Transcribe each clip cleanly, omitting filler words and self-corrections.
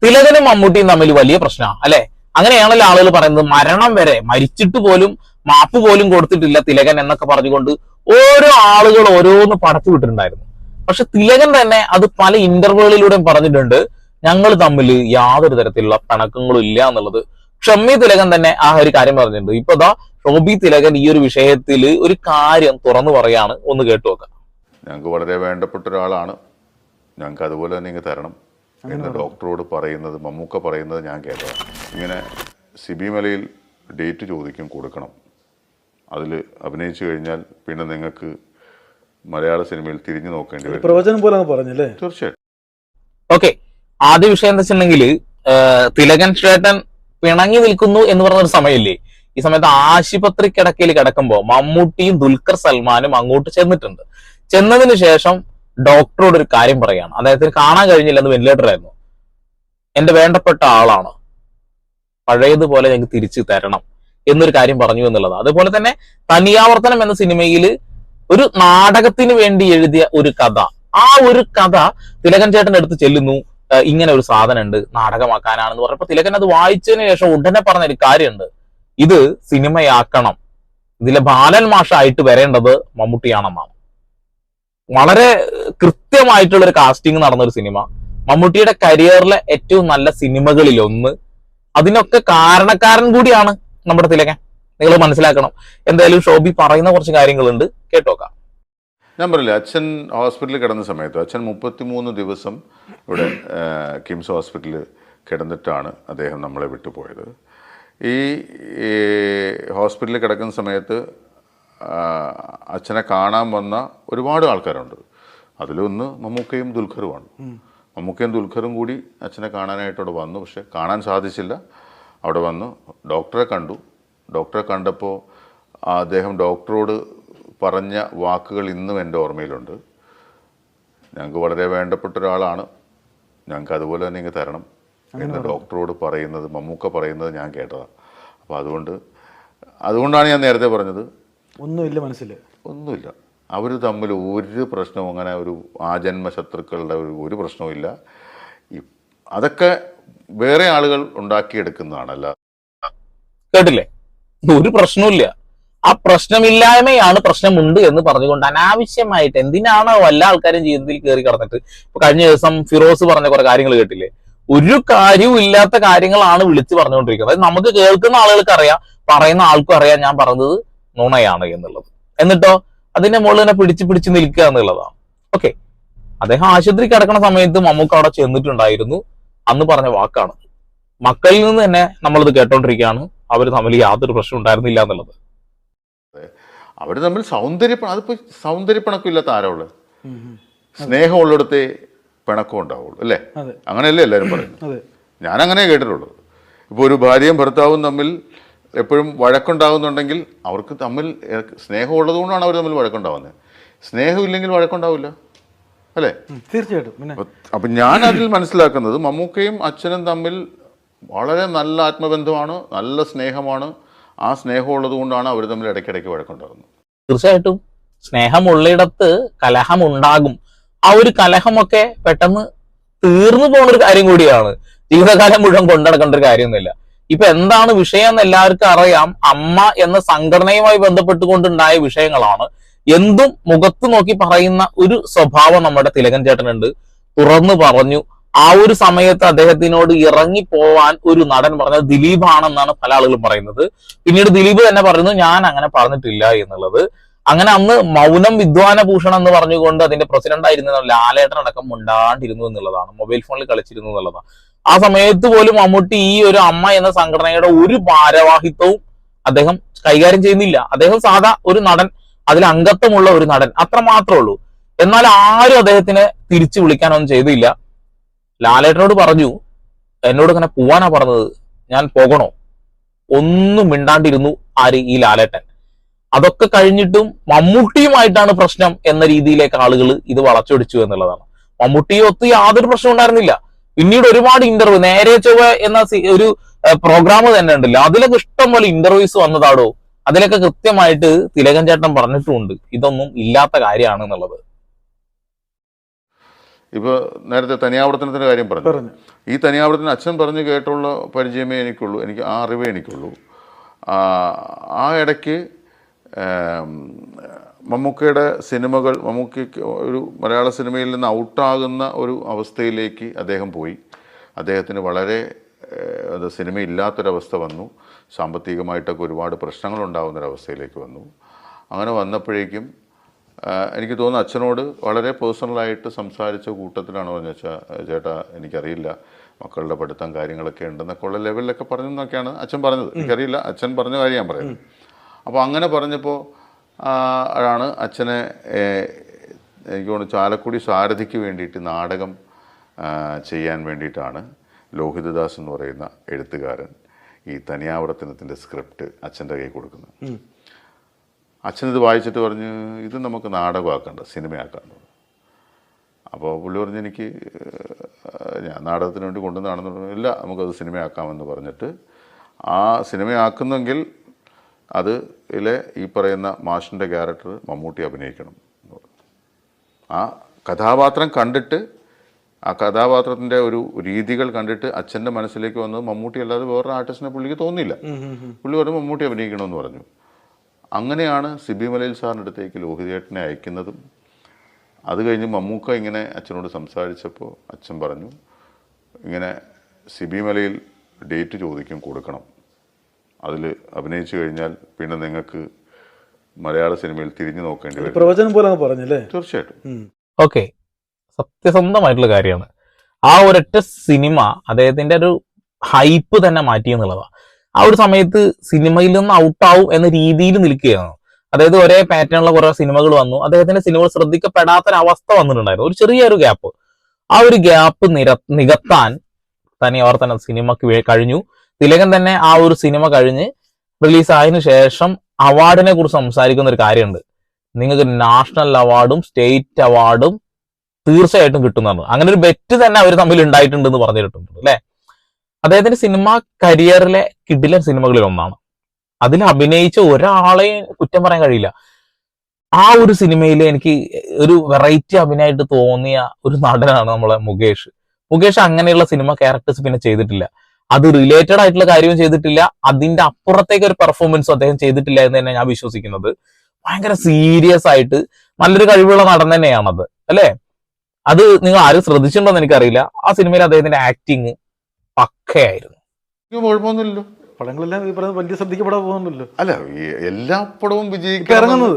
തിലകനും മമ്മൂട്ടിയും തമ്മിൽ വലിയ പ്രശ്നമാണ് അല്ലെ? അങ്ങനെയാണല്ലോ ആളുകൾ പറയുന്നത്. മരണം വരെ, മരിച്ചിട്ട് പോലും മാപ്പ് പോലും കൊടുത്തിട്ടില്ല തിലകൻ എന്നൊക്കെ പറഞ്ഞുകൊണ്ട് ഓരോ ആളുകൾ ഓരോന്ന് പടച്ചു വിട്ടിട്ടുണ്ടായിരുന്നു. പക്ഷെ തിലകൻ തന്നെ അത് പല ഇന്റർവ്യൂകളിലൂടെയും പറഞ്ഞിട്ടുണ്ട്, ഞങ്ങൾ തമ്മിൽ യാതൊരു തരത്തിലുള്ള പിണക്കങ്ങളും ഇല്ല എന്നുള്ളത്. ഷമ്മി തിലകൻ തന്നെ ആ ഒരു കാര്യം പറഞ്ഞിട്ടുണ്ട്. ഇപ്പൊ ദാ ഷോബി തിലകൻ ഈ ഒരു വിഷയത്തിൽ ഒരു കാര്യം തുറന്നു പറയാണ്, ഒന്ന് കേട്ടു നോക്കാം. ഞങ്ങൾക്ക് വളരെ വേണ്ടപ്പെട്ട ഒരാളാണ്, ഞങ്ങൾക്ക് അതുപോലെ തന്നെ ഇങ്ങ് തരണം എന്ന് ഡോക്ടറോട് പറയുന്നത്, മമ്മൂക്ക പറയുന്നത് ഞാൻ കേട്ടതാണ്. ഇങ്ങനെ സിബി മലയിൽ ഡേറ്റ് ചോദിക്കും, കൊടുക്കണം, അതിൽ അഭിനയിച്ചു കഴിഞ്ഞാൽ പിന്നെ നിങ്ങൾക്ക് മലയാള സിനിമയിൽ തിരിഞ്ഞു നോക്കേണ്ടി വരും. പ്രവചനം പോലെ പറഞ്ഞല്ലേ? തീർച്ചയായിട്ടും. ഓക്കെ, ആദ്യ വിഷയം എന്താ വെച്ചിട്ടുണ്ടെങ്കിൽ തിലകൻ ചേട്ടൻ പിണങ്ങി നിൽക്കുന്നു എന്ന് പറഞ്ഞൊരു സമയമില്ലേ? ഈ സമയത്ത് ആശുപത്രി കിടക്കയിൽ കിടക്കുമ്പോൾ മമ്മൂട്ടിയും ദുൽഖർ സൽമാനും അങ്ങോട്ട് ചെന്നിട്ടുണ്ട്. ചെന്നതിന് ശേഷം ഡോക്ടറോട് ഒരു കാര്യം പറയാണ്, അദ്ദേഹത്തിന് കാണാൻ കഴിഞ്ഞില്ലെന്ന് വെന്റിലേറ്ററായിരുന്നു. എന്റെ വേണ്ടപ്പെട്ട ആളാണ്, പഴയതുപോലെ ഞങ്ങൾക്ക് തിരിച്ചു തരണം എന്നൊരു കാര്യം പറഞ്ഞു എന്നുള്ളത്. അതുപോലെ തന്നെ തനിയാവർത്തനം എന്ന സിനിമയിൽ ഒരു നാടകത്തിന് വേണ്ടി എഴുതിയ ഒരു കഥ, ആ ഒരു കഥ തിലകൻ ചേട്ടൻ്റെ അടുത്ത് ചെല്ലുന്നു, ഇങ്ങനെ ഒരു സാധനം ഉണ്ട് നാടകമാക്കാനാണെന്ന് പറഞ്ഞപ്പോ തിലകൻ അത് വായിച്ചതിന് ശേഷം ഉടനെ പറഞ്ഞൊരു കാര്യമുണ്ട്, ഇത് സിനിമയാക്കണം, ഇതിലെ ബാലൻ മാഷായിട്ട് വരേണ്ടത് മമ്മൂട്ടിയാണെന്നാണ്. വളരെ കൃത്യമായിട്ടുള്ള ഒരു കാസ്റ്റിംഗ് നടന്ന ഒരു സിനിമ, മമ്മൂട്ടിയുടെ കരിയറിലെ ഏറ്റവും നല്ല സിനിമകളിൽ ഒന്ന്. അതിനൊക്കെ കാരണക്കാരൻ കൂടിയാണ് നമ്മുടെ തിലകൻ, നിങ്ങൾ മനസ്സിലാക്കണം. എന്തായാലും ഷോബി പറയുന്ന കുറച്ച് കാര്യങ്ങളുണ്ട്, കേട്ടോക്കാം. ഞാൻ പറഞ്ഞില്ലേ, അച്ഛൻ ഹോസ്പിറ്റലിൽ കിടന്ന സമയത്ത് അച്ഛൻ 33 ദിവസം ഇവിടെ കിംസ് ഹോസ്പിറ്റലിൽ കിടന്നിട്ടാണ് അദ്ദേഹം നമ്മളെ വിട്ടുപോയത്. ഈ ഹോസ്പിറ്റലിൽ കിടക്കുന്ന സമയത്ത് അച്ഛനെ കാണാൻ വന്ന ഒരുപാട് ആൾക്കാരുണ്ട്. അതിലൊന്ന് മമ്മൂക്കയും ദുൽഖറുമാണ്. മമ്മൂക്കയും ദുൽഖറും കൂടി അച്ഛനെ കാണാനായിട്ട് അവിടെ വന്നു. പക്ഷെ കാണാൻ സാധിച്ചില്ല. അവിടെ വന്ന് ഡോക്ടറെ കണ്ടു. ഡോക്ടറെ കണ്ടപ്പോൾ അദ്ദേഹം ഡോക്ടറോട് പറഞ്ഞ വാക്കുകൾ ഇന്നും എൻ്റെ ഓർമ്മയിലുണ്ട്. ഞങ്ങൾക്ക് വളരെ വേണ്ടപ്പെട്ട ഒരാളാണ്, ഞങ്ങൾക്ക് അതുപോലെ തന്നെ ഇങ്ങ് തരണം എന്ന് ഡോക്ടറോട് പറയുന്നത്, മമ്മൂക്ക പറയുന്നത് ഞാൻ കേട്ടതാണ്. അപ്പോൾ അതുകൊണ്ടാണ് ഞാൻ നേരത്തെ പറഞ്ഞത്, ഒന്നുമില്ല മനസ്സിൽ, ഒന്നുമില്ല. അവർ തമ്മിൽ ഒരു പ്രശ്നവും, അങ്ങനെ ഒരു ആജന്മ ശത്രുക്കളുടെ ഒരു പ്രശ്നവും ഇല്ല. അതൊക്കെ വേറെ ആളുകൾ ഉണ്ടാക്കിയെടുക്കുന്നതാണല്ല. കേട്ടില്ലേ? ഒരു പ്രശ്നമില്ല. ആ പ്രശ്നമില്ലായ്മയാണ് പ്രശ്നമുണ്ട് എന്ന് പറഞ്ഞുകൊണ്ട് അനാവശ്യമായിട്ട് എന്തിനാണ് വല്ല ആൾക്കാരും ജീവിതത്തിൽ കയറി കടന്നിട്ട്. ഇപ്പൊ കഴിഞ്ഞ ദിവസം ഫിറോസ് പറഞ്ഞ കുറെ കാര്യങ്ങൾ കേട്ടില്ലേ? ഒരു കാര്യവും ഇല്ലാത്ത കാര്യങ്ങളാണ് വിളിച്ചു പറഞ്ഞുകൊണ്ടിരിക്കുന്നത്. അതായത് നമുക്ക് കേൾക്കുന്ന ആളുകൾക്ക് അറിയാം, പറയുന്ന ആൾക്കും അറിയാം ഞാൻ പറഞ്ഞത് നുണയാണ് എന്നുള്ളത്. എന്നിട്ടോ അതിന്റെ മുകളിൽ തന്നെ പിടിച്ച് നിൽക്കുക എന്നുള്ളതാണ്. ഓക്കെ, അദ്ദേഹം ആശുപത്രി കിടക്കുന്ന സമയത്ത് മമ്മൂക്ക അവിടെ ചെന്നിട്ടുണ്ടായിരുന്നു. അന്ന് പറഞ്ഞ വാക്കാണ്. മക്കളിൽ നിന്ന് തന്നെ നമ്മളിത് കേട്ടോണ്ടിരിക്കുകയാണ്, അവർ തമ്മിൽ യാതൊരു പ്രശ്നം ഉണ്ടായിരുന്നില്ല എന്നുള്ളത്. അവർ തമ്മിൽ അതിപ്പോ സൗന്ദര്യപ്പിണക്കമില്ലാത്ത ആരോള്, സ്നേഹമുള്ളിടത്തെ പിണക്കം ഉണ്ടാവുള്ളൂ അല്ലേ? അങ്ങനെയല്ലേ എല്ലാവരും പറയുന്നത്. ഞാനങ്ങനെ കേട്ടിട്ടുള്ളൂ. ഇപ്പോൾ ഒരു ഭാര്യയും ഭർത്താവും തമ്മിൽ എപ്പോഴും വഴക്കുണ്ടാകുന്നുണ്ടെങ്കിൽ അവർക്ക് തമ്മിൽ സ്നേഹമുള്ളത് കൊണ്ടാണ് അവർ തമ്മിൽ വഴക്കുണ്ടാവുന്നത്. സ്നേഹമില്ലെങ്കിൽ വഴക്കുണ്ടാവില്ല അല്ലേ? തീർച്ചയായിട്ടും. അപ്പം ഞാൻ അതിൽ മനസ്സിലാക്കുന്നത് മമ്മൂക്കയും അച്ഛനും തമ്മിൽ വളരെ നല്ല ആത്മബന്ധമാണ്, നല്ല സ്നേഹമാണ്. ആ സ്നേഹമുള്ളത് കൊണ്ടാണ് അവർ തമ്മിൽ ഇടയ്ക്കിടയ്ക്ക് വഴക്കുണ്ടാകുന്നത്. തീർച്ചയായിട്ടും സ്നേഹമുള്ളിടത്ത് കലഹമുണ്ടാകും. ആ ഒരു കലഹമൊക്കെ പെട്ടെന്ന് തീർന്നു പോകുന്ന ഒരു കാര്യം കൂടിയാണ്. ജീവിതകാലം മുഴുവൻ കൊണ്ടുനടക്കേണ്ട ഒരു കാര്യമൊന്നുമില്ല. ഇപ്പൊ എന്താണ് വിഷയം എന്ന് എല്ലാവർക്കും അറിയാം. അമ്മ എന്ന സംഘടനയുമായി ബന്ധപ്പെട്ടുകൊണ്ടുണ്ടായ വിഷയങ്ങളാണ്. എന്തും മുഖത്ത് നോക്കി പറയുന്ന ഒരു സ്വഭാവം നമ്മുടെ തിലകൻ ചേട്ടനുണ്ട്. തുറന്നു പറഞ്ഞു. ആ ഒരു സമയത്ത് അദ്ദേഹത്തിനോട് ഇറങ്ങി പോവാൻ ഒരു നടൻ പറഞ്ഞത് ദിലീപ് ആണെന്നാണ് പല ആളുകളും പറയുന്നത്. പിന്നീട് ദിലീപ് തന്നെ പറയുന്നു ഞാൻ അങ്ങനെ പറഞ്ഞിട്ടില്ല എന്നുള്ളത്. അങ്ങനെ അന്ന് മൗനം വിദ്വാന ഭൂഷണം എന്ന് പറഞ്ഞുകൊണ്ട് അതിന്റെ പ്രസിഡന്റ് ആയിരുന്ന ലാലേട്ടൻ അടക്കം ഉണ്ടാണ്ടിരുന്നു എന്നുള്ളതാണ്. മൊബൈൽ ഫോണിൽ കളിച്ചിരുന്നു എന്നുള്ളതാണ്. ആ സമയത്ത് പോലും മമ്മൂട്ടി ഈ ഒരു അമ്മ എന്ന സംഘടനയുടെ ഒരു ഭാരവാഹിത്വവും അദ്ദേഹം കൈകാര്യം ചെയ്യുന്നില്ല. അദ്ദേഹം സാധാ ഒരു നടൻ, അതിൽ അംഗത്വമുള്ള ഒരു നടൻ, അത്ര മാത്രമേ ഉള്ളൂ. എന്നാൽ ആരും അദ്ദേഹത്തിനെ തിരിച്ചു വിളിക്കാനൊന്നും ചെയ്തില്ല. ലാലേട്ടനോട് പറഞ്ഞു, എന്നോട് ഇങ്ങനെ പോവാനാ പറഞ്ഞത്, ഞാൻ പോകണോ? ഒന്നും മിണ്ടാണ്ടിരുന്നു ആര്? ഈ ലാലേട്ടൻ. അതൊക്കെ കഴിഞ്ഞിട്ടും മമ്മൂട്ടിയുമായിട്ടാണ് പ്രശ്നം എന്ന രീതിയിലേക്ക് ആളുകൾ ഇത് വളച്ചൊടിച്ചു എന്നുള്ളതാണ്. മമ്മൂട്ടിയൊത്ത് യാതൊരു പ്രശ്നം ഉണ്ടായിരുന്നില്ല. പിന്നീട് ഒരുപാട് ഇന്റർവ്യൂ, നേരെ ചൊവ്വ എന്ന ഒരു പ്രോഗ്രാം തന്നെ ഉണ്ടല്ലോ, അതിലൊക്കെ ഇഷ്ടം പോലെ ഇന്റർവ്യൂസ് വന്നതാടോ. അതിലൊക്കെ കൃത്യമായിട്ട് തിലകൻ ചേട്ടൻ പറഞ്ഞിട്ടുമുണ്ട് ഇതൊന്നും ഇല്ലാത്ത കാര്യമാണ് എന്നുള്ളത്. ഇപ്പോൾ നേരത്തെ തനിയാവർത്തനത്തിൻ്റെ കാര്യം പറഞ്ഞു. ഈ തനിയാവർത്തനം അച്ഛൻ പറഞ്ഞു കേട്ടുള്ള പരിചയമേ എനിക്കുള്ളൂ, എനിക്ക് ആ അറിവേ എനിക്കുള്ളൂ. ആ ഇടയ്ക്ക് മമ്മൂക്കയുടെ സിനിമകൾ, മമ്മൂക്കയ്ക്ക് ഒരു മലയാള സിനിമയിൽ നിന്ന് ഔട്ടാകുന്ന ഒരു അവസ്ഥയിലേക്ക് അദ്ദേഹം പോയി. അദ്ദേഹത്തിന് വളരെ സിനിമയില്ലാത്തൊരവസ്ഥ വന്നു. സാമ്പത്തികമായിട്ടൊക്കെ ഒരുപാട് പ്രശ്നങ്ങളുണ്ടാകുന്നൊരവസ്ഥയിലേക്ക് വന്നു. അങ്ങനെ വന്നപ്പോഴേക്കും എനിക്ക് തോന്നുന്നു അച്ഛനോട് വളരെ പേഴ്സണലായിട്ട് സംസാരിച്ച കൂട്ടത്തിലാണ് പറഞ്ഞ ചേട്ടാ എനിക്കറിയില്ല, മക്കളുടെ പഠിത്തം കാര്യങ്ങളൊക്കെ ഉണ്ടെന്നൊക്കെ ഉള്ള ലെവലിലൊക്കെ പറഞ്ഞെന്നൊക്കെയാണ് അച്ഛൻ പറഞ്ഞത്. എനിക്കറിയില്ല, അച്ഛൻ പറഞ്ഞ കാര്യം ഞാൻ പറയുന്നത്. അപ്പോൾ അങ്ങനെ പറഞ്ഞപ്പോൾ ആണ് അച്ഛനെ എനിക്ക് തോന്നുന്നു ചാലക്കുടി സാരഥിക്ക് വേണ്ടിയിട്ട് നാടകം ചെയ്യാൻ വേണ്ടിയിട്ടാണ് ലോഹിതദാസ് എന്ന് പറയുന്ന എഴുത്തുകാരൻ ഈ തനിയാവർത്തനത്തിൻ്റെ സ്ക്രിപ്റ്റ് അച്ഛൻ്റെ കയ്യിൽ കൊടുക്കുന്നത്. അച്ഛനിത് വായിച്ചിട്ട് പറഞ്ഞ് ഇത് നമുക്ക് നാടകമാക്കണ്ട, സിനിമയാക്കാന്ന്. അപ്പോൾ പുള്ളി പറഞ്ഞ് എനിക്ക് ഞാൻ നാടകത്തിന് വേണ്ടി കൊണ്ടുവന്നാണെന്ന് പറഞ്ഞു. ഇല്ല, നമുക്കത് സിനിമയാക്കാമെന്ന് പറഞ്ഞിട്ട് ആ സിനിമയാക്കുന്നെങ്കിൽ അത് ഈ പറയുന്ന മാഷിൻ്റെ ക്യാരക്ടർ മമ്മൂട്ടി അഭിനയിക്കണം എന്ന് പറഞ്ഞു. ആ കഥാപാത്രം കണ്ടിട്ട്, ആ കഥാപാത്രത്തിൻ്റെ ഒരു രീതികൾ കണ്ടിട്ട് അച്ഛൻ്റെ മനസ്സിലേക്ക് വന്നത് മമ്മൂട്ടി അല്ലാതെ വേറൊരു ആർട്ടിസ്റ്റിനെ പുള്ളിക്ക് തോന്നിയില്ല. പുള്ളി പറഞ്ഞു മമ്മൂട്ടി അഭിനയിക്കണമെന്ന് പറഞ്ഞു. അങ്ങനെയാണ് സിബി മലയിൽ സാറിൻ്റെ അടുത്തേക്ക് ലോഹിതേട്ടനെ അയക്കുന്നതും. അത് കഴിഞ്ഞ് മമ്മൂക്ക ഇങ്ങനെ അച്ഛനോട് സംസാരിച്ചപ്പോൾ അച്ഛൻ പറഞ്ഞു ഇങ്ങനെ സിബി മലയിൽ ഡേറ്റ് ചോദിക്കും, കൊടുക്കണം, അതിൽ അഭിനയിച്ചു കഴിഞ്ഞാൽ പിന്നെ നിങ്ങൾക്ക് മലയാള സിനിമയിൽ തിരിഞ്ഞു നോക്കേണ്ടി വരും. പ്രവചനം പോലെ പറഞ്ഞല്ലേ? തീർച്ചയായിട്ടും. ഓക്കെ, സത്യസന്ധമായിട്ടുള്ള കാര്യമാണ്. ആ ഒരൊറ്റ സിനിമ അദ്ദേഹത്തിന്റെ ഒരു ഹൈപ്പ് തന്നെ മാറ്റി എന്നുള്ളതാണ്. ആ ഒരു സമയത്ത് സിനിമയിൽ നിന്ന് ഔട്ടാവും എന്ന രീതിയിൽ നിൽക്കുകയാണ്. അതായത് ഒരേ പാറ്റേണുള്ള കുറെ സിനിമകൾ വന്നു, അദ്ദേഹത്തിന്റെ സിനിമകൾ ശ്രദ്ധിക്കപ്പെടാത്തൊരവസ്ഥ വന്നിട്ടുണ്ടായിരുന്നു, ഒരു ചെറിയൊരു ഗ്യാപ്പ്. ആ ഒരു ഗ്യാപ്പ് നികത്താൻ തനിയാവർത്തന സിനിമക്ക് കഴിഞ്ഞു. തിലകൻ തന്നെ ആ ഒരു സിനിമ കഴിഞ്ഞ് റിലീസായതിനു ശേഷം അവാർഡിനെ കുറിച്ച് സംസാരിക്കുന്ന ഒരു കാര്യമുണ്ട്. നിങ്ങൾക്ക് നാഷണൽ അവാർഡും സ്റ്റേറ്റ് അവാർഡും തീർച്ചയായിട്ടും കിട്ടുന്നതാണ്. അങ്ങനെ ഒരു ബെറ്റ് തന്നെ അവർ തമ്മിൽ ഉണ്ടായിട്ടുണ്ടെന്ന് പറഞ്ഞിട്ടുണ്ട് അല്ലെ. അദ്ദേഹത്തിന്റെ സിനിമ കരിയറിലെ കിടിലൻ സിനിമകളിൽ ഒന്നാണ്. അതിൽ അഭിനയിച്ച ഒരാളെയും കുറ്റം പറയാൻ കഴിയില്ല. ആ ഒരു സിനിമയിൽ എനിക്ക് ഒരു വെറൈറ്റി അഭിനയമായിട്ട് തോന്നിയ ഒരു നടനാണ് നമ്മളെ മുകേഷ്. അങ്ങനെയുള്ള സിനിമ ക്യാരക്ടേഴ്സ് പിന്നെ ചെയ്തിട്ടില്ല. അത് റിലേറ്റഡ് ആയിട്ടുള്ള കാര്യവും ചെയ്തിട്ടില്ല, അതിന്റെ അപ്പുറത്തേക്ക് ഒരു പെർഫോമൻസും അദ്ദേഹം ചെയ്തിട്ടില്ല എന്ന് തന്നെ ഞാൻ വിശ്വസിക്കുന്നത്. ഭയങ്കര സീരിയസ് ആയിട്ട് നല്ലൊരു കഴിവുള്ള നടൻ തന്നെയാണത് അല്ലെ. അത് നിങ്ങൾ ആരും ശ്രദ്ധിച്ചിട്ടുണ്ടോന്ന് എനിക്കറിയില്ല. ആ സിനിമയിൽ അദ്ദേഹത്തിന്റെ ആക്ടിങ് പക്കയായിരുന്നു. കുഴപ്പമൊന്നുമില്ലല്ലോ, പടങ്ങളെല്ലാം ഈ പറയുന്നത് വലിയ ശ്രദ്ധിക്കപ്പെടാൻ പോകുന്നുണ്ടല്ലോ. അല്ല, എല്ലാ പടവും വിജയിക്കുന്നത്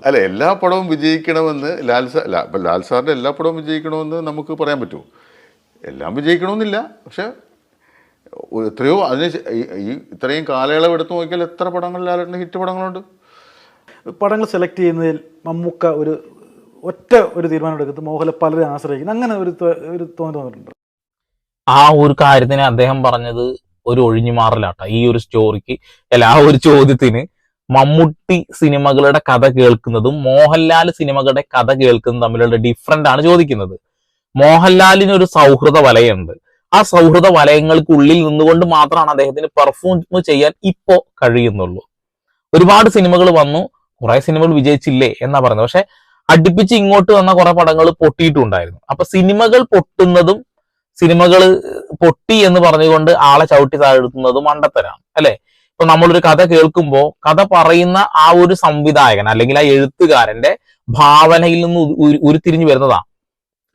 അല്ല, എല്ലാ പടവും വിജയിക്കണമെന്ന് ലാൽ സാറിന്റെ എല്ലാ പടവും വിജയിക്കണമെന്ന് നമുക്ക് പറയാൻ പറ്റുമോ? എല്ലാം വിജയിക്കണമെന്നില്ല. പക്ഷെ എത്രയോ അതിന് ഈ ഇത്രയും കാലയളവ് എടുത്തു നോക്കിയാൽ എത്ര പടങ്ങൾ ലാലേട്ടൻ്റെ ഹിറ്റ് പടങ്ങളുണ്ട്. പടങ്ങൾ സെലക്ട് ചെയ്യുന്നതിൽ മമ്മൂക്ക ഒറ്റ ഒരു തീരുമാനം എടുക്കുന്നത് മോഹൻലാൽ പലരെ ആശ്രയിക്കുന്നു, അങ്ങനെ ഒരു തോന്നൽ വന്നിട്ടുണ്ട്. ആ ഒരു കാര്യത്തിന് അദ്ദേഹം പറഞ്ഞത് ഒരു ഒഴിഞ്ഞുമാറലാട്ട ഈ ഒരു സ്റ്റോറിക്ക് അല്ല, ആ ഒരു ചോദ്യത്തിന്. മമ്മൂട്ടി സിനിമകളുടെ കഥ കേൾക്കുന്നതും മോഹൻലാൽ സിനിമകളുടെ കഥ കേൾക്കുന്നതും തമ്മിലുള്ള ഡിഫറൻറ്റ് ആണ് ചോദിക്കുന്നത്. മോഹൻലാലിന് ഒരു സൗഹൃദ വലയുണ്ട്. ആ സൗഹൃദ വലയങ്ങൾക്കുള്ളിൽ നിന്നുകൊണ്ട് മാത്രമാണ് അദ്ദേഹത്തിന് പെർഫോം ചെയ്യാൻ ഇപ്പോ കഴിയുന്നുള്ളൂ. ഒരുപാട് സിനിമകൾ വന്നു, കുറെ സിനിമകൾ വിജയിച്ചില്ലേ എന്നാ പറയുന്നത്. പക്ഷെ അടുപ്പിച്ച് ഇങ്ങോട്ട് വന്ന കുറെ പടങ്ങൾ പൊട്ടിയിട്ടുണ്ടായിരുന്നു. അപ്പൊ സിനിമകൾ പൊട്ടുന്നതും സിനിമകൾ പൊട്ടി എന്ന് പറഞ്ഞുകൊണ്ട് ആളെ ചവിട്ടി താഴ്ത്തുന്നതും മണ്ടത്തരാണ് അല്ലെ. ഇപ്പൊ നമ്മളൊരു കഥ കേൾക്കുമ്പോൾ കഥ പറയുന്ന ആ ഒരു സംവിധായകൻ അല്ലെങ്കിൽ ആ എഴുത്തുകാരന്റെ ഭാവനയിൽ നിന്ന് ഉരുത്തിരിഞ്ഞു വരുന്നതാ.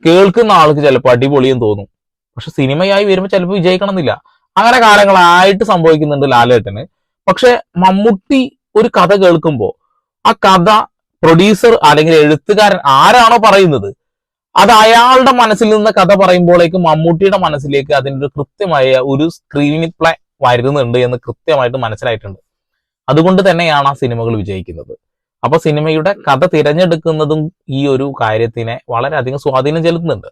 കേൾക്കുന്ന ആൾക്ക് ചിലപ്പോൾ അടിപൊളിയെന്ന് തോന്നും, പക്ഷെ സിനിമയായി വരുമ്പോൾ ചിലപ്പോൾ വിജയിക്കണം എന്നില്ല. അങ്ങനെ കാലങ്ങളായിട്ട് സംഭവിക്കുന്നുണ്ട് ലാലേട്ടന്. പക്ഷെ മമ്മൂട്ടി ഒരു കഥ കേൾക്കുമ്പോൾ ആ കഥ പ്രൊഡ്യൂസർ അല്ലെങ്കിൽ എഴുത്തുകാരൻ ആരാണോ പറയുന്നത് അത് അയാളുടെ മനസ്സിൽ നിന്ന് കഥ പറയുമ്പോഴേക്കും മമ്മൂട്ടിയുടെ മനസ്സിലേക്ക് അതിൻ്റെ ഒരു കൃത്യമായ ഒരു സ്ക്രീൻ പ്ലേ വരുന്നുണ്ട് എന്ന് കൃത്യമായിട്ട് മനസ്സിലായിട്ടുണ്ട്. അതുകൊണ്ട് തന്നെയാണ് ആ സിനിമകൾ വിജയിക്കുന്നത്. അപ്പൊ സിനിമയുടെ കഥ തിരഞ്ഞെടുക്കുന്നതും ഈ ഒരു കാര്യത്തിനെ വളരെയധികം സ്വാധീനം ചെലുത്തുന്നുണ്ട്.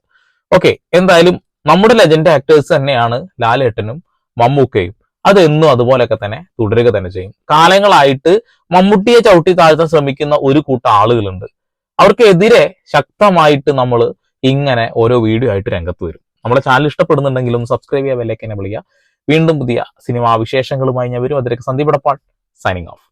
ഓക്കെ, എന്തായാലും നമ്മുടെ ലെജൻഡ് ആക്ടേഴ്സ് തന്നെയാണ് ലാലേട്ടനും മമ്മൂക്കയും. അതെന്നും അതുപോലെയൊക്കെ തന്നെ തുടരുക തന്നെ ചെയ്യും. കാലങ്ങളായിട്ട് മമ്മൂട്ടിയെ ചവിട്ടി താഴ്ത്താൻ ശ്രമിക്കുന്ന ഒരു കൂട്ടം ആളുകളുണ്ട്. അവർക്കെതിരെ ശക്തമായിട്ട് നമ്മൾ ഇങ്ങനെ ഓരോ വീഡിയോ ആയിട്ട് രംഗത്ത് വരും. നമ്മുടെ ചാനൽ ഇഷ്ടപ്പെടുന്നുണ്ടെങ്കിൽ ഒന്ന് സബ്സ്ക്രൈബ് ചെയ്യുക, ബെല്ലൈക്കനെ വിളിക്കുക. വീണ്ടും പുതിയ സിനിമാ വിശേഷങ്ങളുമായി ഞാൻ വരും. അതിലേക്ക് സന്ദീപ് എടപ്പാൾ സൈനിങ് ഓഫ്.